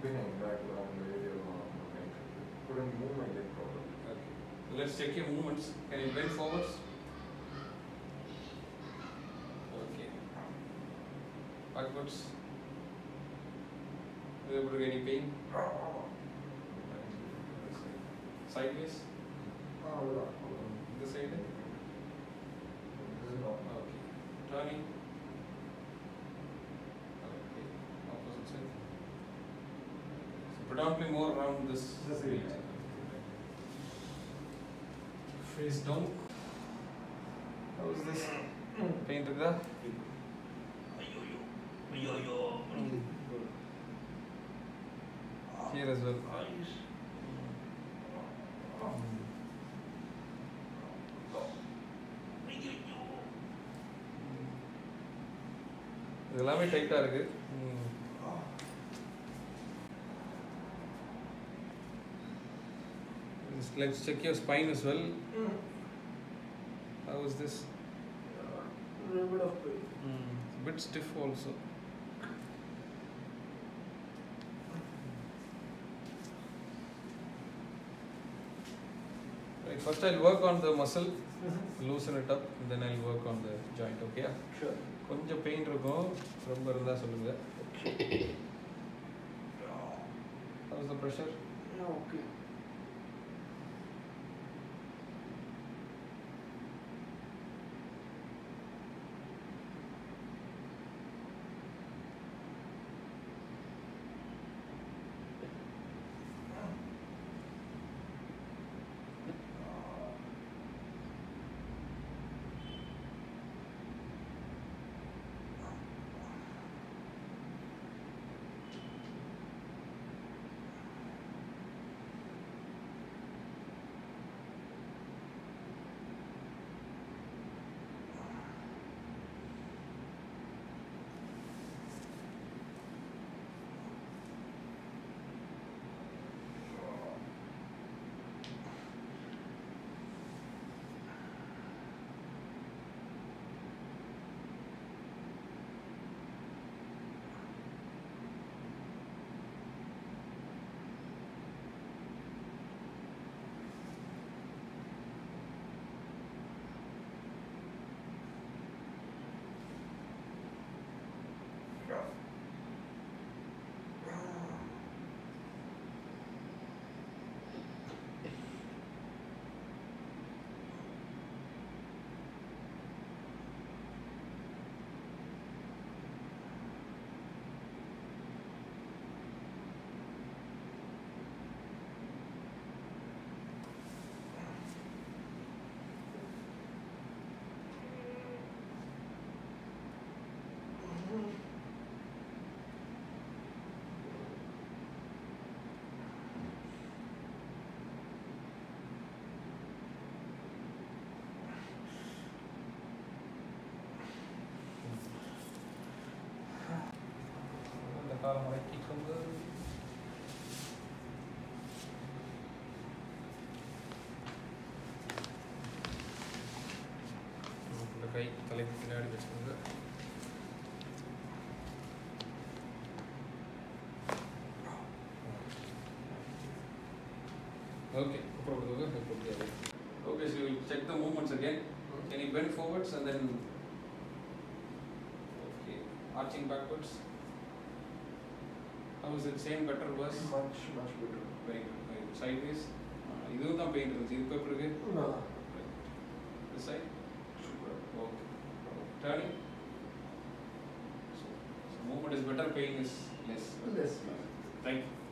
Behind back around the area of my neck. Couldn't move my leg properly. Okay. So let's check your movements. Can you bend forwards? Okay. Backwards. Are you able to get any pain? Sideways? This side? Okay. Turning. Okay. Opposite side. So predominantly more around this region. Face down. How is this? Pain Rida? Here as well. இதெல்லாமே டைட்டா இருக்கு. Let's check your spine as well. How is this? A little bit of pain. A bit stiff also. Right, first I'll work on the muscle, loosen it up, and then I'll work on the joint, okay? Sure. கொஞ்சம் pain இருக்கும், ரொம்ப இருந்தா சொல்லுங்க. How is the pressure? Okay. காலை மடக்கி கொண்டு இந்த கை தலைக்கு பின்னாடி வச்சுக்கோங்க. Okay, okay, so you will check the movements again. Can you bend forwards and then okay, arching backwards? How is it? Same, better, worse? Much better. Very good. Very good. Sideways? இதுவும் தான் pain இருந்துச்சு. இது இப்போ எப்படி இருக்கு? No. This side? Super. Okay. Turning? So movement is better, pain is less. Less. Thank you.